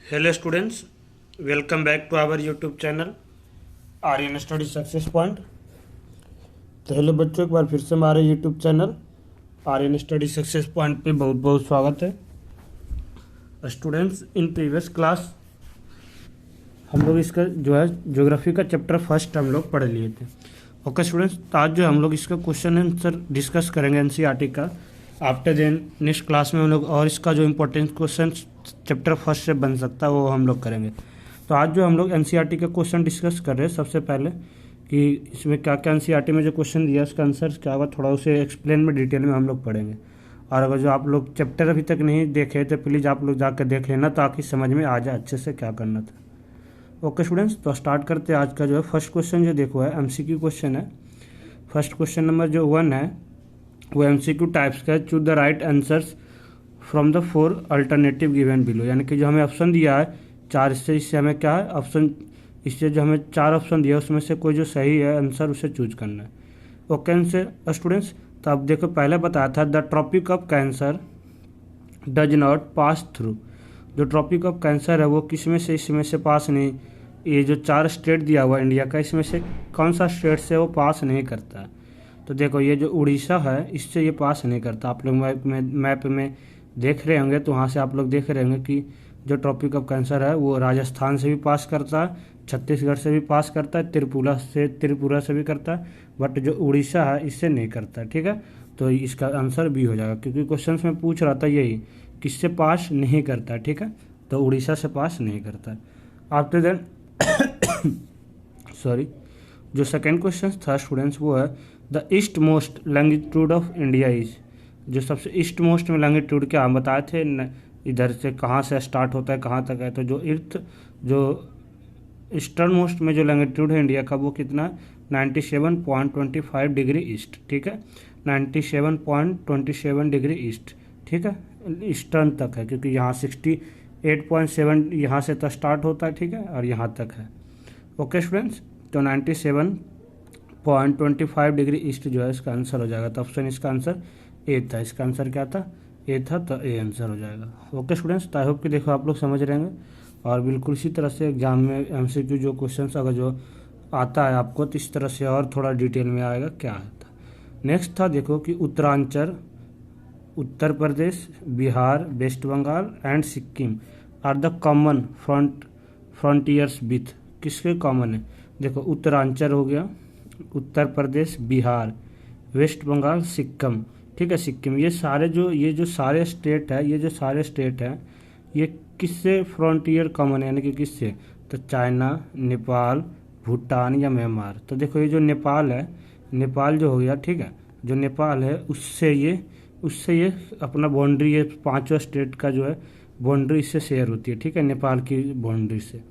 Hello students, welcome back to our YouTube channel Aryan study success point. तो hello बच्चों, एक बार फिर से हमारे YouTube channel Aryan study success point पे बहुत बहुत स्वागत है। स्टूडेंट्स, इन प्रीवियस क्लास हम लोग इसका जो है ज्योग्राफी का चैप्टर फर्स्ट हम लोग पढ़ लिए थे। ओके स्टूडेंट्स, तो आज जो हम लोग इसका क्वेश्चन आंसर डिस्कस करेंगे एनसीईआरटी का। आफ्टर देन नेक्स्ट क्लास में हम लोग और इसका जो इम्पोर्टेंट क्वेश्चन चैप्टर फर्स्ट से बन सकता है वो हम लोग करेंगे। तो आज जो हम लोग एनसीईआरटी का क्वेश्चन डिस्कस कर रहे हैं, सबसे पहले कि इसमें क्या क्या एनसीईआरटी में जो क्वेश्चन दिया उसका आंसर क्या होगा, थोड़ा उसे एक्सप्लेन में डिटेल में हम लोग पढ़ेंगे। और अगर जो आप लोग चैप्टर अभी तक नहीं देखे तो प्लीज़ आप लोग जाकर देख लेना ताकि समझ में आ जाए अच्छे से क्या करना था। ओके स्टूडेंट्स, तो स्टार्ट करते हैं आज का जो है फर्स्ट क्वेश्चन। जो देखो है एमसीक्यू क्वेश्चन है। फर्स्ट क्वेश्चन नंबर जो 1 है वो एमसीक्यू टाइप्स का है। Choose the right answers from the 4 alternative given below. यानी कि जो हमें ऑप्शन दिया है 4, इससे हमें क्या है ऑप्शन, इससे जो हमें 4 ऑप्शन दिया है उसमें से कोई जो सही है आंसर उसे चूज करना है। ओके से स्टूडेंट्स, तो आप देखो पहले बताया था the tropic of cancer does not pass through. जो ट्रॉपिक ऑफ कैंसर है वो किस में से इसमें से पास नहीं, ये जो 4 स्टेट दिया हुआ इंडिया का इसमें से कौन सा स्टेट से वो पास नहीं करता है। तो देखो ये जो उड़ीसा है इससे ये पास नहीं करता। आप लोग मैप में देख रहे होंगे तो वहाँ से आप लोग देख रहे होंगे कि जो ट्रॉपिक ऑफ कैंसर है वो राजस्थान से भी पास करता है, छत्तीसगढ़ से भी पास करता है, त्रिपुरा से भी करता है, बट जो उड़ीसा है इससे नहीं करता है। ठीक है, तो इसका आंसर बी हो जाएगा क्योंकि क्वेश्चन में पूछ रहा था यही किससे पास नहीं करता है। ठीक है, तो उड़ीसा से पास नहीं करता है। आफ्टर देन सॉरी, जो सेकेंड क्वेश्चन था स्टूडेंट्स वो है the east most longitude of India is. जो सबसे ईस्ट मोस्ट में लैंगिट्यूड क्या हम बताए थे इधर से कहाँ से स्टार्ट होता है कहाँ तक है। तो जो ईस्टर्न मोस्ट में जो लैंगिट्यूड है इंडिया का वो कितना है 97.25 डिग्री ईस्ट। ठीक है, 97.27 डिग्री ईस्ट। ठीक है, ईस्टर्न तक है क्योंकि यहाँ 68.7 यहाँ से तो स्टार्ट होता है। ठीक है, और यहाँ तक है। ओके स्टूडेंट्स, तो 97.25 डिग्री ईस्ट जो है इसका आंसर हो जाएगा। तो ऑप्शन इसका आंसर ए था। इसका आंसर क्या था, ए था, तो ए आंसर हो जाएगा। ओके स्टूडेंट्स, तो आई होप कि देखो आप लोग समझ रहेंगे और बिल्कुल इसी तरह से एग्जाम में एमसीक्यू जो क्वेश्चंस अगर जो आता है आपको तो इस तरह से और थोड़ा डिटेल में आएगा क्या आता। नेक्स्ट था देखो कि Uttaranchal, Uttar Pradesh, Bihar, West Bengal and Sikkim are the common frontiers with. किसके कॉमन है, देखो उत्तरांचल हो गया, उत्तर प्रदेश, बिहार, वेस्ट बंगाल, सिक्किम। ठीक है, सिक्किम, ये जो सारे स्टेट है, ये जो सारे स्टेट है ये किससे फ्रंटियर कॉमन है, यानी कि किससे, तो चाइना, नेपाल, भूटान या म्यांमार। तो देखो ये जो नेपाल है, नेपाल जो हो गया, ठीक है, जो नेपाल है उससे ये अपना बाउंड्री, ये 5 स्टेट का जो है बाउंड्री इससे शेयर होती है। ठीक है, नेपाल की बाउंड्री से।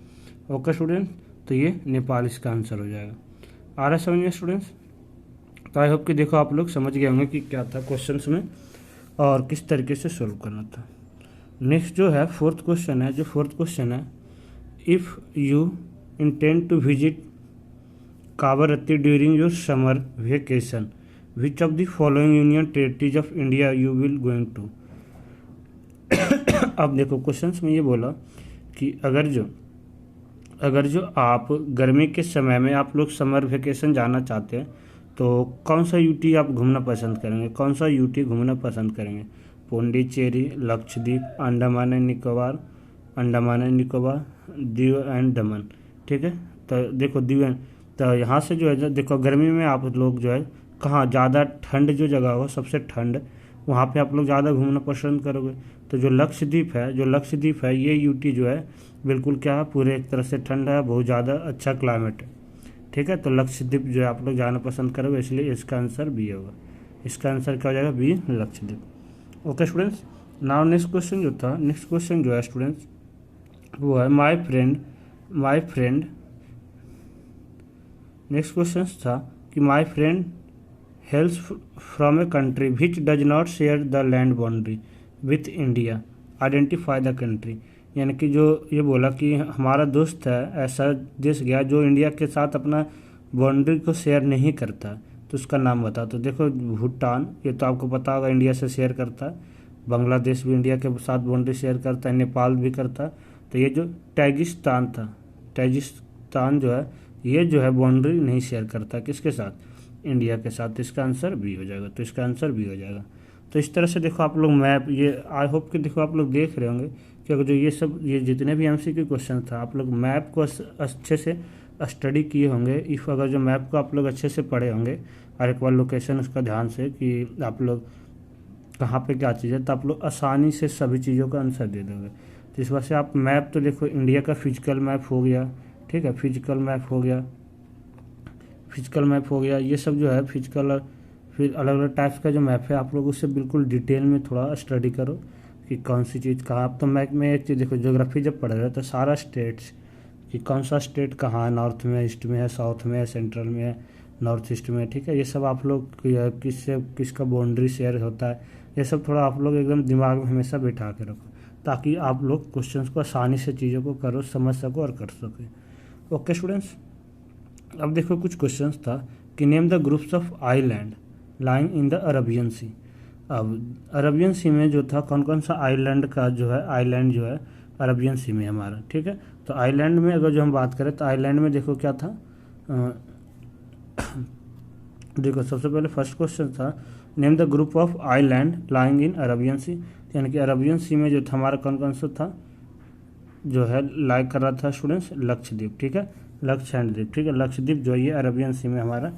ओके स्टूडेंट, तो ये नेपाल इसका आंसर हो जाएगा। आ रहा है समझ में स्टूडेंट्स? तो आई होप कि देखो आप लोग समझ गए होंगे कि क्या था क्वेश्चंस में और किस तरीके से सोल्व करना था। नेक्स्ट जो है फोर्थ क्वेश्चन है। जो फोर्थ क्वेश्चन है, if you intend to visit Kavaratti during your summer vacation which of the following union territories of India you will going to. अब देखो क्वेश्चंस में ये बोला कि अगर जो आप गर्मी के समय में आप लोग समर वेकेशन जाना चाहते हैं तो कौन सा यूटी आप घूमना पसंद करेंगे, कौन सा यूटी घूमना पसंद करेंगे, पौंडीचेरी, लक्षद्वीप, अंडमान एंड निकोबार, दीव एंड दमन। ठीक है, तो देखो दीव, तो यहाँ से जो है देखो गर्मी में आप लोग जो है कहाँ ज़्यादा ठंड जो जगह हो सबसे ठंड वहाँ पे आप लोग ज़्यादा घूमना पसंद करोगे। तो जो लक्षद्वीप है ये यूटी जो है बिल्कुल क्या है, पूरे एक तरह से ठंड है, बहुत ज़्यादा अच्छा क्लाइमेट है। ठीक है, तो लक्षद्वीप जो है आप लोग जाना पसंद करोगे, इसलिए इसका आंसर बी होगा। इसका आंसर क्या हो जाएगा, B, Lakshadweep. Okay students, now next question जो है स्टूडेंट्स वो है माय फ्रेंड। नेक्स्ट क्वेश्चन था कि my friend हेल्स from a country which does not share the land boundary with India, identify the country. यानी कि जो ये बोला कि हमारा दोस्त है ऐसा देश गया जो इंडिया के साथ अपना बाउंड्री को शेयर नहीं करता, तो उसका नाम बता। तो देखो भूटान, ये तो आपको पता होगा इंडिया से शेयर करता है, बांग्लादेश भी इंडिया के साथ बाउंड्री शेयर करता है, नेपाल भी करता है। तो ये जो ताजिकिस्तान था, ताजिकिस्तान जो है ये जो है बाउंड्री नहीं शेयर करता किसके साथ, इंडिया के साथ। तो इसका आंसर बी हो जाएगा, तो इसका आंसर बी हो जाएगा। तो इस तरह से देखो आप लोग मैप, ये आई होप कि देखो आप लोग देख रहे होंगे कि अगर जो ये जितने भी एमसीक्यू क्वेश्चन था आप लोग मैप को अच्छे से स्टडी किए होंगे। इफ़ अगर जो मैप को आप लोग अच्छे से पढ़े होंगे और एक बार लोकेशन उसका ध्यान से कि आप लोग कहाँ पे क्या चीज़ है, तो आप लोग आसानी से सभी चीज़ों का आंसर दे दोगे। तो इस वजह से आप मैप तो देखो इंडिया का फिजिकल मैप हो गया, ठीक है, फिजिकल मैप हो गया, फिजिकल मैप हो गया, ये सब जो है फिजिकल, फिर अलग अलग टाइप्स का जो मैप है आप लोग उससे बिल्कुल डिटेल में थोड़ा स्टडी करो कि कौन सी चीज़ कहाँ। आप तो मैप में एक चीज़ देखो, ज्योग्राफी जब पढ़ रहे हो तो सारा स्टेट्स कि कौन सा स्टेट कहाँ है, नॉर्थ में, ईस्ट में है, साउथ में है, सेंट्रल में है, नॉर्थ ईस्ट में, ठीक है, ये सब आप लोग किससे किसका बाउंड्री शेयर होता है, ये सब थोड़ा आप लोग एकदम दिमाग में हमेशा बैठा के रखो ताकि आप लोग क्वेश्चंस को आसानी से चीज़ों को करो, समझ सको और कर सको। ओके स्टूडेंट्स, अब देखो कुछ क्वेश्चंस था कि name the groups of island lying in the Arabian Sea. अब अरबियन सी में जो था कौन कौन सा आइलैंड का जो है, आइलैंड जो है अरबियन सी में हमारा, ठीक है। तो आइलैंड में अगर जो हम बात करें तो आइलैंड में देखो क्या था, देखो सबसे पहले फर्स्ट क्वेश्चन था name the group of island lying in Arabian Sea, यानी कि अरबियन सी में जो था हमारा कौन कौन सा था जो है लाइक कर रहा था स्टूडेंट्स, लक्षद्वीप, ठीक है, लक्षद्वीप, ठीक है, लक्षद्वीप जो ये अरबियन सी में हमारा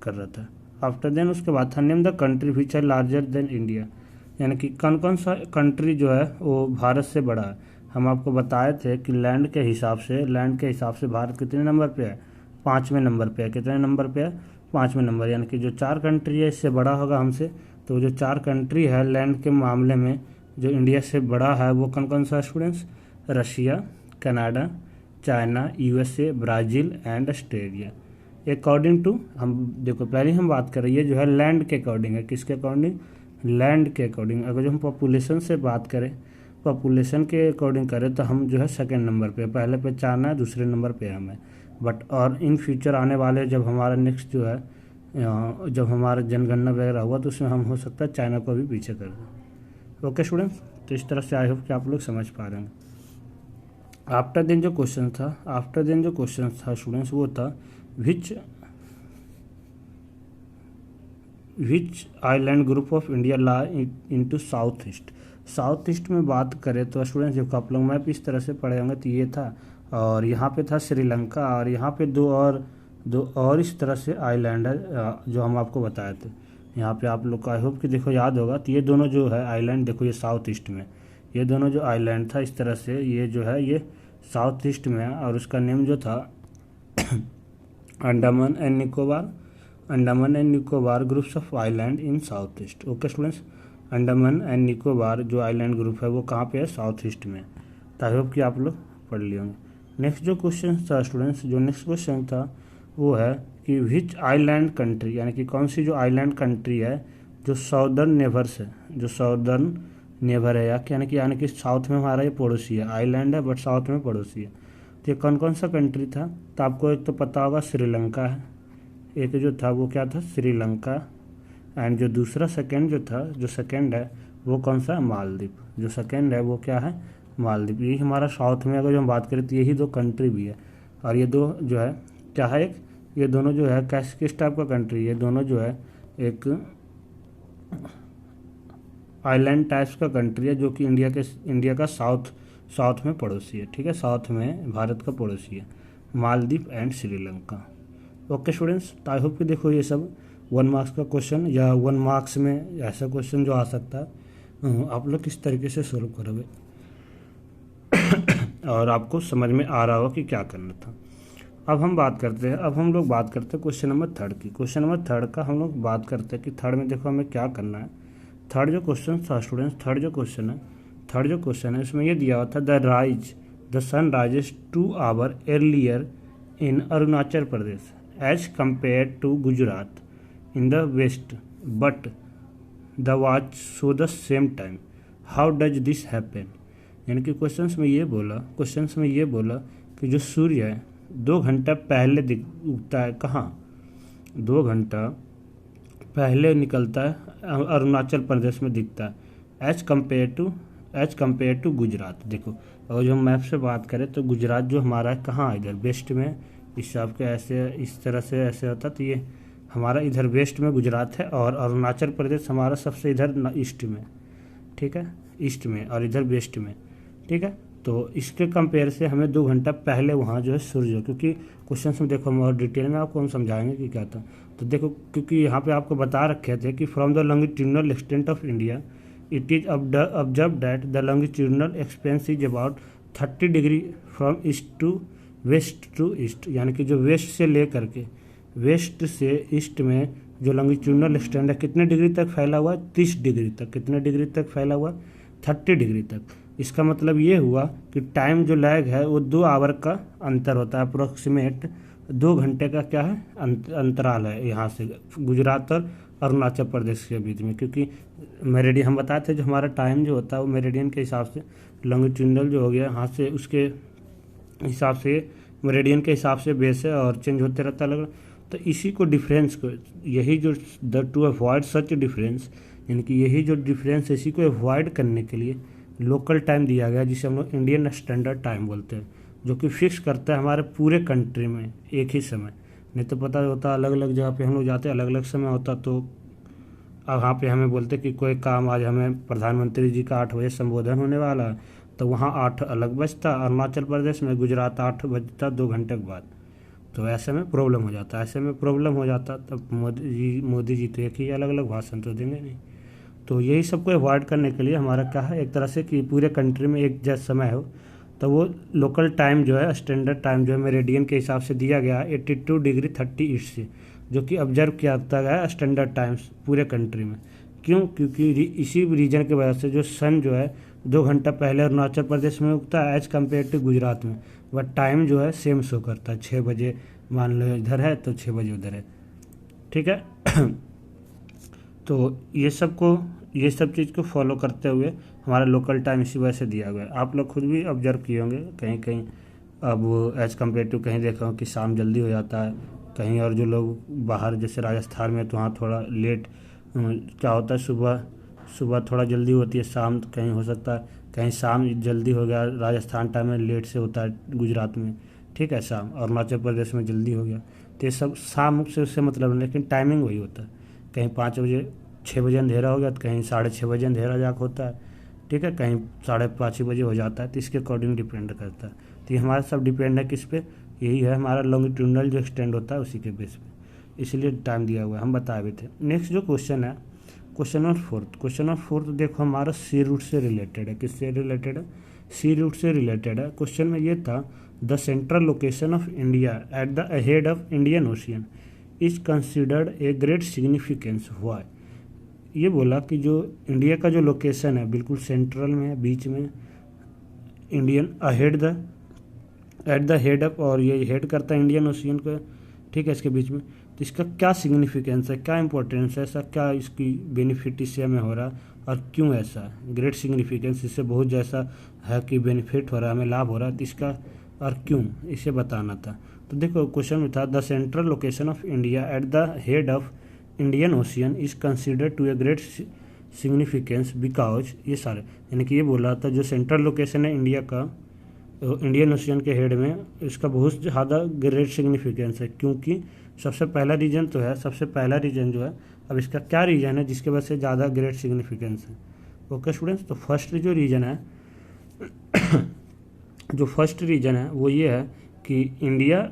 कर रहा था। आफ्टर देन उसके बाद था name the country which are larger than India, यानी कि कौन कौन सा कंट्री जो है वो भारत से बड़ा है। हम आपको बताए थे कि लैंड के हिसाब से भारत कितने नंबर पे है, 5वें नंबर पे है। कितने नंबर पे है, 5वें नंबर, यानी कि जो 4 कंट्री है इससे बड़ा होगा हमसे। तो जो 4 कंट्री है लैंड के मामले में जो इंडिया से बड़ा है वो कौन कौन सा students, Russia, Canada, China, USA, Brazil and Australia. According to, हम देखो पहले हम बात कर रहे हैं ये जो है लैंड के अकॉर्डिंग है, किसके अकॉर्डिंग, लैंड के अकॉर्डिंग। अगर जो हम पॉपुलेशन से बात करें, पॉपुलेशन के अकॉर्डिंग करें तो हम जो है सेकंड नंबर पे, पहले पे चाइना है, दूसरे नंबर पे हमें। बट और इन फ्यूचर आने वाले जब हमारा नेक्स्ट जो है जब हमारा जनगणना वगैरह हुआ तो उसमें हम हो सकता है चाइना को भी पीछे कर दें। ओके स्टूडेंट्स, तो इस तरह से आई होप कि आप लोग समझ पा रहे हैं। आफ्टर देन जो क्वेश्चन था स्टूडेंट्स वो था which island group of India lie into south east. South east में बात करें तो स्टूडेंट्स जब आप लोग मैप इस तरह से पढ़े होंगे तो ये था, और यहाँ पे था श्रीलंका, और यहाँ पे दो और इस तरह से आइलैंड है जो हम आपको बताए थे। यहाँ पे आप लोग को आई होप कि देखो याद होगा, तो ये दोनों जो है आइलैंड देखो ये साउथ ईस्ट में, ये दोनों जो आइलैंड था इस तरह से ये जो है ये साउथ ईस्ट में है, और उसका नेम जो था Andaman and Nicobar groups of island in south east. Okay students, Andaman and Nicobar जो आइलैंड ग्रुप है वो कहाँ पे है, साउथ ईस्ट में। तो आई होप कि आप लोग पढ़ लिए होंगे। नेक्स्ट जो क्वेश्चन था स्टूडेंट्स, जो नेक्स्ट क्वेश्चन था वो है कि विच आइलैंड कंट्री, यानी कि कौन सी जो आइलैंड कंट्री है जो साउदर्न नेबर्स है, जो साउदर्न नेबर है यानी कि साउथ में हमारा ये पड़ोसी है, आइलैंड है बट साउथ में पड़ोसी है। तो ये कौन कौन सा कंट्री था, तो आपको एक तो पता होगा श्रीलंका है, एक जो था वो क्या था, श्रीलंका, एंड जो दूसरा सेकंड जो था, जो सेकंड है वो कौन सा, मालदीव। जो सेकंड है वो क्या है, मालदीव। यही हमारा साउथ में अगर जो हम बात करें तो यही 2 कंट्री भी है, और ये 2 जो है क्या है, एक ये दोनों जो है किस टाइप का कंट्री है, दोनों जो है एक आइलैंड टाइप्स का कंट्री है जो कि इंडिया का साउथ में पड़ोसी है, ठीक है, साउथ में भारत का पड़ोसी है, Maldives and Sri Lanka. Okay students, तो आई होप कि देखो ये सब 1 मार्क्स का क्वेश्चन या 1 मार्क्स में ऐसा क्वेश्चन जो आ सकता है आप लोग किस तरीके से सोल्व करोगे और आपको समझ में आ रहा हो कि क्या करना था। अब हम लोग बात करते हैं क्वेश्चन नंबर 3 की। क्वेश्चन नंबर 3 का हम लोग बात करते हैं कि 3 में देखो हमें क्या करना है। थर्ड जो क्वेश्चन था स्टूडेंट्स, थर्ड जो क्वेश्चन है इसमें ये दिया हुआ था the sun rises 2 hour earlier in Arunachal Pradesh as compare to Gujarat in the west but the watch show the same time, how does this happen. यानी कि क्वेश्चंस में ये बोला कि जो सूर्य है 2 घंटा पहले उगता है, कहाँ, 2 घंटा पहले निकलता है, अरुणाचल प्रदेश में दिखता है, एज कम्पेयर टू गुजरात। देखो और जो मैप से बात करें तो गुजरात जो हमारा है कहाँ इधर वेस्ट में, इस हिसाब के ऐसे इस तरह से ऐसे होता, तो ये हमारा इधर वेस्ट में गुजरात है और अरुणाचल प्रदेश हमारा सबसे इधर ईस्ट में, ठीक है, ईस्ट में और इधर वेस्ट में, ठीक है। तो इसके कंपेयर से हमें 2 घंटा पहले वहाँ जो है सूर्य, क्योंकि क्वेश्चन में देखो हम और डिटेल में आपको हम समझाएंगे कि क्या था। तो देखो क्योंकि यहाँ पे आपको बता रखे थे कि from the longitudinal extent of India it is observe that the longitudinal expense is about 30 degree from east to west to east, यानी कि जो वेस्ट से ले करके वेस्ट से ईस्ट में जो लॉन्गिट्यूडनल एक्सटेंड है कितने डिग्री तक फैला हुआ है, 30 डिग्री तक। कितने डिग्री तक फैला हुआ, 30 डिग्री तक। इसका मतलब ये हुआ कि टाइम जो लैग है वो 2 आवर का अंतर होता है, अप्रोक्सीमेट 2 घंटे का क्या है अंतराल है यहाँ से गुजरात और अरुणाचल प्रदेश के बीच में। क्योंकि मेरिडियन हम बताए थे जो हमारा टाइम जो होता है वो मेरिडियन के हिसाब से, लॉन्गिट्यूडनल जो हो गया यहाँ से उसके हिसाब से मेरिडियन के हिसाब से बेस है और चेंज होते रहता है अलग। तो इसी को डिफरेंस को यही जो टू अवॉइड सच डिफरेंस, यानी कि यही जो डिफरेंस है इसी को अवॉइड करने के लिए लोकल टाइम दिया गया जिसे हम लोग इंडियन स्टैंडर्ड टाइम बोलते हैं, जो कि फिक्स करता है हमारे पूरे कंट्री में एक ही समय। नहीं तो पता होता अलग अलग जगह पे हम लोग जाते अलग अलग समय होता, तो अब वहाँ पे हमें बोलते कि कोई काम आज हमें प्रधानमंत्री जी का 8 बजे संबोधन होने वाला है, तो वहाँ 8 अलग बजता, अरुणाचल प्रदेश में गुजरात 8 बजता 2 घंटे के बाद। तो ऐसे में प्रॉब्लम हो जाता, ऐसे में प्रॉब्लम हो जाता तब मोदी जी तो एक ही अलग अलग भाषण तो देंगे नहीं। तो यही सबको अवॉइड करने के लिए हमारा क्या है एक तरह से कि पूरे कंट्री में एक जैसा समय हो, तो वो लोकल टाइम जो है स्टैंडर्ड टाइम जो है मेरिडियन के हिसाब से दिया गया 82 डिग्री 30 ईस्ट से, जो कि ऑब्जर्व किया जाता है स्टैंडर्ड टाइम्स पूरे कंट्री में। क्यों? क्योंकि इसी रीजन की वजह से जो सन जो है 2 घंटा पहले अरुणाचल प्रदेश में उगता है एज कम्पेयर टू गुजरात में, बट टाइम जो है सेम शो करता है। 6 बजे मान लो इधर है तो 6 बजे उधर है, ठीक है। तो ये सब चीज़ को फॉलो करते हुए हमारा लोकल टाइम इसी वजह से दिया गया है। आप लोग खुद भी ऑब्जर्व किए होंगे कहीं कहीं, अब एज कम्पेयर टू कहीं देखा हो कि शाम जल्दी हो जाता है कहीं, और जो लोग बाहर जैसे राजस्थान में तो वहाँ थोड़ा लेट क्या होता है, सुबह थोड़ा जल्दी होती है, शाम कहीं हो सकता है कहीं शाम जल्दी हो गया, राजस्थान टाइम में लेट से होता है गुजरात में, ठीक है, शाम अरुणाचल प्रदेश में जल्दी हो गया। तो ये सब शाम से उससे मतलब नहीं, लेकिन टाइमिंग वही होता है। कहीं 5 बजे 6 बजे अंधेरा हो गया तो कहीं 6:30 बजे अंधेरा जाके होता है, ठीक है, कहीं 5:30 बजे हो जाता है। तो इसके अकॉर्डिंग डिपेंड करता है। तो ये हमारा सब डिपेंड है किस पे, यही है हमारा लॉन्गिट्यूडनल जो एक्सटेंड होता है उसी के बेस पे, इसलिए टाइम दिया हुआ है, हम बताए भी थे। नेक्स्ट जो क्वेश्चन है क्वेश्चन नंबर 4 देखो हमारा सी रूट से रिलेटेड है। किससे रिलेटेड है? सी रूट से रिलेटेड है। क्वेश्चन में ये था the central location of India at the ahead of Indian ocean is considered a great significance. Why? ये बोला कि जो इंडिया का जो लोकेशन है बिल्कुल सेंट्रल में है, बीच में, Indian ahead the eight the head of, और ये हेड करता है इंडियन ओशियन को, ठीक है, इसके बीच में। तो इसका क्या सिग्निफिकेंस है, क्या इंपॉर्टेंस है, ऐसा क्या इसकी बेनिफिट इससे हमें हो रहा है और क्यों ऐसा ग्रेट सिग्निफिकेंस, इससे बहुत जैसा है कि बेनिफिट हो रहा है, हमें लाभ हो रहा है, तो इसका और क्यों इसे बताना था। तो देखो क्वेश्चन में था the central location of India at the head of Indian ocean is considered to a great significance because, ये सारे यानी कि ये बोला था जो सेंट्रल लोकेशन है इंडिया का इंडियन ओशियन के हेड में, इसका बहुत ज़्यादा ग्रेट सिग्निफिकेंस है। क्योंकि सबसे पहला रीजन जो है, अब इसका क्या रीजन है जिसके वजह से ज़्यादा ग्रेट सिग्निफिकेंस है। ओके स्टूडेंट्स, तो फर्स्ट रीजन है वो ये है कि India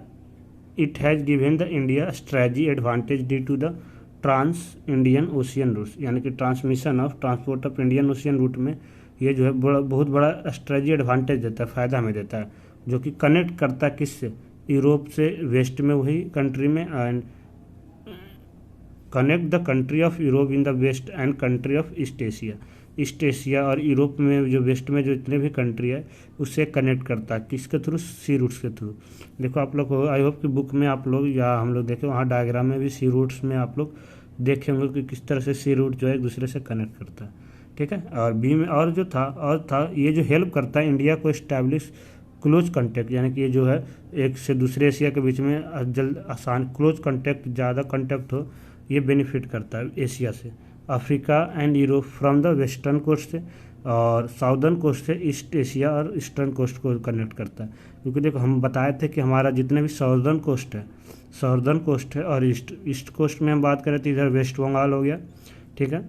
it has given the India strategy advantage due to the trans Indian ocean routes, यानी कि transmission of transport of Indian ocean route में ये जो है बहुत बड़ा स्ट्रेटजी एडवांटेज देता है, फ़ायदा हमें देता है, जो कि कनेक्ट करता है किससे, यूरोप से वेस्ट में वही कंट्री में, and connect the country of Europe in the west and country of east Asia और यूरोप में जो वेस्ट में जो जितने भी कंट्री है उससे कनेक्ट करता है, किसके थ्रू, सी रूट्स के थ्रू। देखो आप लोग आई होप कि बुक में आप लोग या हम लोग देखें वहाँ डायग्राम में भी सी रूट्स में आप लोग देखे होंगे कि किस तरह से सी रूट जो है एक दूसरे से कनेक्ट करता है, ठीक है। और बी में और था ये जो हेल्प करता है इंडिया को इस्टेब्लिश क्लोज कॉन्टैक्ट, यानी कि ये जो है एक से दूसरे एशिया के बीच में जल्द आसान क्लोज कॉन्टैक्ट, ज़्यादा कॉन्टैक्ट हो, ये बेनिफिट करता है एशिया से, Africa and Europe from the western coast से, और साउदर्न कोस्ट से ईस्ट एशिया और ईस्टर्न कोस्ट को कनेक्ट करता है। क्योंकि देखो हम बताए थे कि हमारा जितने भी साउदर्न कोस्ट है और ईस्ट कोस्ट में हम बात करें तो इधर वेस्ट बंगाल हो गया, ठीक है,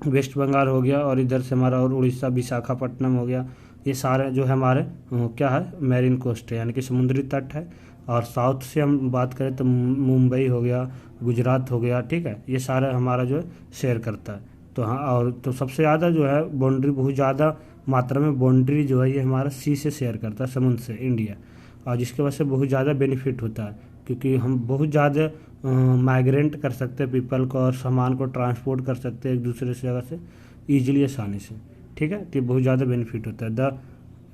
वेस्ट बंगाल हो गया, और इधर से हमारा और उड़ीसा विशाखापट्टनम हो गया। ये सारे जो है हमारे क्या है, मैरीन कोस्ट है, यानी कि समुद्री तट है। और साउथ से हम बात करें तो मुंबई हो गया, गुजरात हो गया, ठीक है, ये सारा हमारा जो है शेयर करता है। तो हाँ, और तो सबसे ज़्यादा जो है बाउंड्री, बहुत ज़्यादा मात्रा में बाउंड्री जो है ये हमारा सी से शेयर करता है, समुद्र से, इंडिया। और जिसकी वजह से बहुत ज़्यादा बेनिफिट होता है, क्योंकि हम बहुत ज़्यादा माइग्रेंट कर सकते हैं पीपल को, और सामान को ट्रांसपोर्ट कर सकते हैं एक दूसरे से जगह से ईजिली, आसानी से, ठीक है। तो बहुत ज़्यादा बेनिफिट होता है। The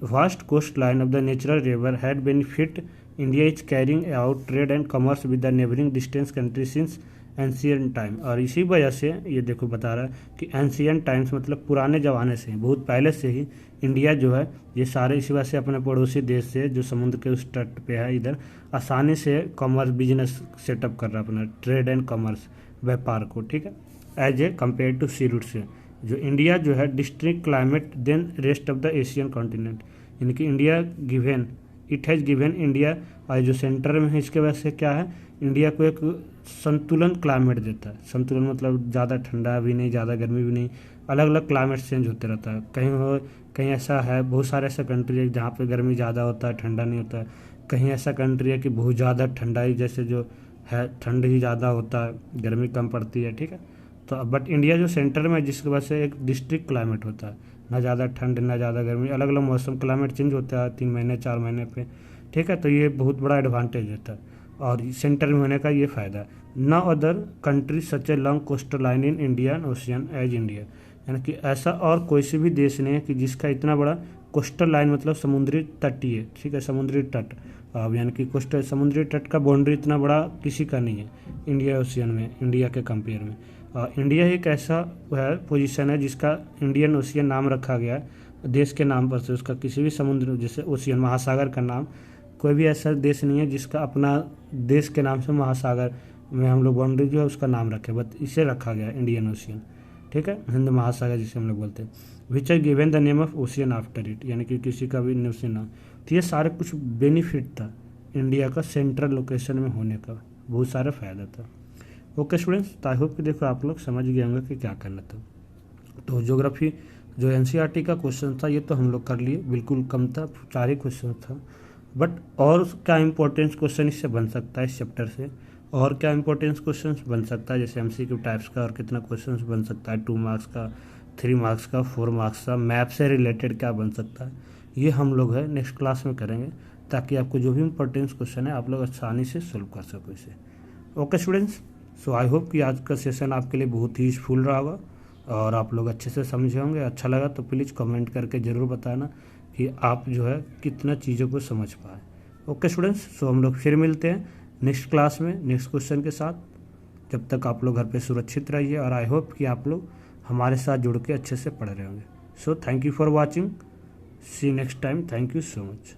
vast coast line of the natural river had benefit India is carrying out trade and commerce with the neighbouring distance country since ancient time. और इसी वजह से ये देखो बता रहा है कि एंशियंट टाइम्स मतलब पुराने ज़माने से, बहुत पहले से ही इंडिया जो है ये सारे इसी वजह से अपने पड़ोसी देश से जो समुद्र के उस तट पे है इधर आसानी से कॉमर्स बिजनेस सेटअप कर रहा है, अपना ट्रेड एंड कॉमर्स व्यापार को, ठीक है, as a compare to sea route से। जो इंडिया जो है district climate than rest of the Asian continent, यानी कि India given it has given India, और जो सेंटर में है इसके वजह से क्या है, इंडिया को एक संतुलन क्लाइमेट देता है। संतुलन मतलब ज़्यादा ठंडा भी नहीं, ज़्यादा गर्मी भी नहीं, अलग अलग क्लाइमेट चेंज होते रहता है। कहीं ऐसा है, बहुत सारे ऐसा कंट्री है जहाँ पे गर्मी ज़्यादा होता है, ठंडा नहीं होता है। कहीं ऐसा कंट्री है कि बहुत ज़्यादा ठंडा ही, जैसे जो है ठंड ही ज़्यादा होता है, गर्मी कम पड़ती है, ठीक है। तो बट इंडिया जो सेंटर में, जिसकी वजह से एक डिस्ट्रिक्ट क्लाइमेट होता है, ना ज़्यादा ठंड ना ज़्यादा गर्मी, अलग अलग मौसम क्लाइमेट चेंज होता है 3 महीने 4 महीने पे, ठीक है। तो ये बहुत बड़ा एडवांटेज होता है, और सेंटर में होने का ये फ़ायदा है। No other country such a long coastal line in Indian ocean as India, यानी कि ऐसा और कोई से भी देश नहीं है कि जिसका इतना बड़ा कोस्टल लाइन मतलब समुद्री तटीय, ठीक है, समुद्री तट, यानी कि कोस्टल समुद्री तट का बाउंड्री इतना बड़ा किसी का नहीं है इंडिया ओशियन में, इंडिया के कंपेयर में। इंडिया एक ऐसा है पोजीशन है जिसका इंडियन ओशियन नाम रखा गया है देश के नाम पर से, उसका किसी भी समुद्र जैसे ओशियन महासागर का नाम, कोई भी ऐसा देश नहीं है जिसका अपना देश के नाम से महासागर में हम लोग बाउंड्री जो है उसका नाम रखे, बट इसे रखा गया इंडियन ओशियन, ठीक है, हिंद महासागर जिसे हम लोग बोलते हैं। Which are given the name of ocean after it, यानी कि किसी का भी ओशियन नाम। तो ये सारे कुछ बेनिफिट था इंडिया का सेंट्रल लोकेशन में होने का, बहुत सारा फ़ायदा था। ओके स्टूडेंट्स, तो आई होप कि देखो आप लोग समझ गए होंगे कि क्या करना था। तो ज्योग्राफी जो एनसीईआरटी का क्वेश्चन था ये तो हम लोग कर लिए, बिल्कुल कम था, 4 ही क्वेश्चन था। बट और क्या इंपॉर्टेंस क्वेश्चन इससे बन सकता है इस चैप्टर से, और क्या इंपॉर्टेंस क्वेश्चन बन सकता है, जैसे एमसीक्यू टाइप्स का और कितना क्वेश्चन बन सकता है, 2 मार्क्स का, 3 मार्क्स का, 4 मार्क्स का, मैप से रिलेटेड क्या बन सकता है, ये हम लोग है नेक्स्ट क्लास में करेंगे, ताकि आपको जो भी इंपॉर्टेंस क्वेश्चन है आप लोग आसानी से सोल्व कर सको इसे। Okay students, so I hope कि आज का सेशन आपके लिए बहुत ही यूजफुल रहा होगा और आप लोग अच्छे से समझे होंगे। अच्छा लगा तो प्लीज़ कमेंट करके ज़रूर बताना कि आप जो है कितना चीज़ों को समझ पाए। ओके स्टूडेंट्स, सो हम लोग फिर मिलते हैं नेक्स्ट क्लास में नेक्स्ट क्वेश्चन के साथ। जब तक आप लोग घर पे सुरक्षित रहिए, और आई होप कि आप लोग हमारे साथ जुड़ के अच्छे से पढ़ रहे होंगे। So thank you for watching, see next time, thank you so much.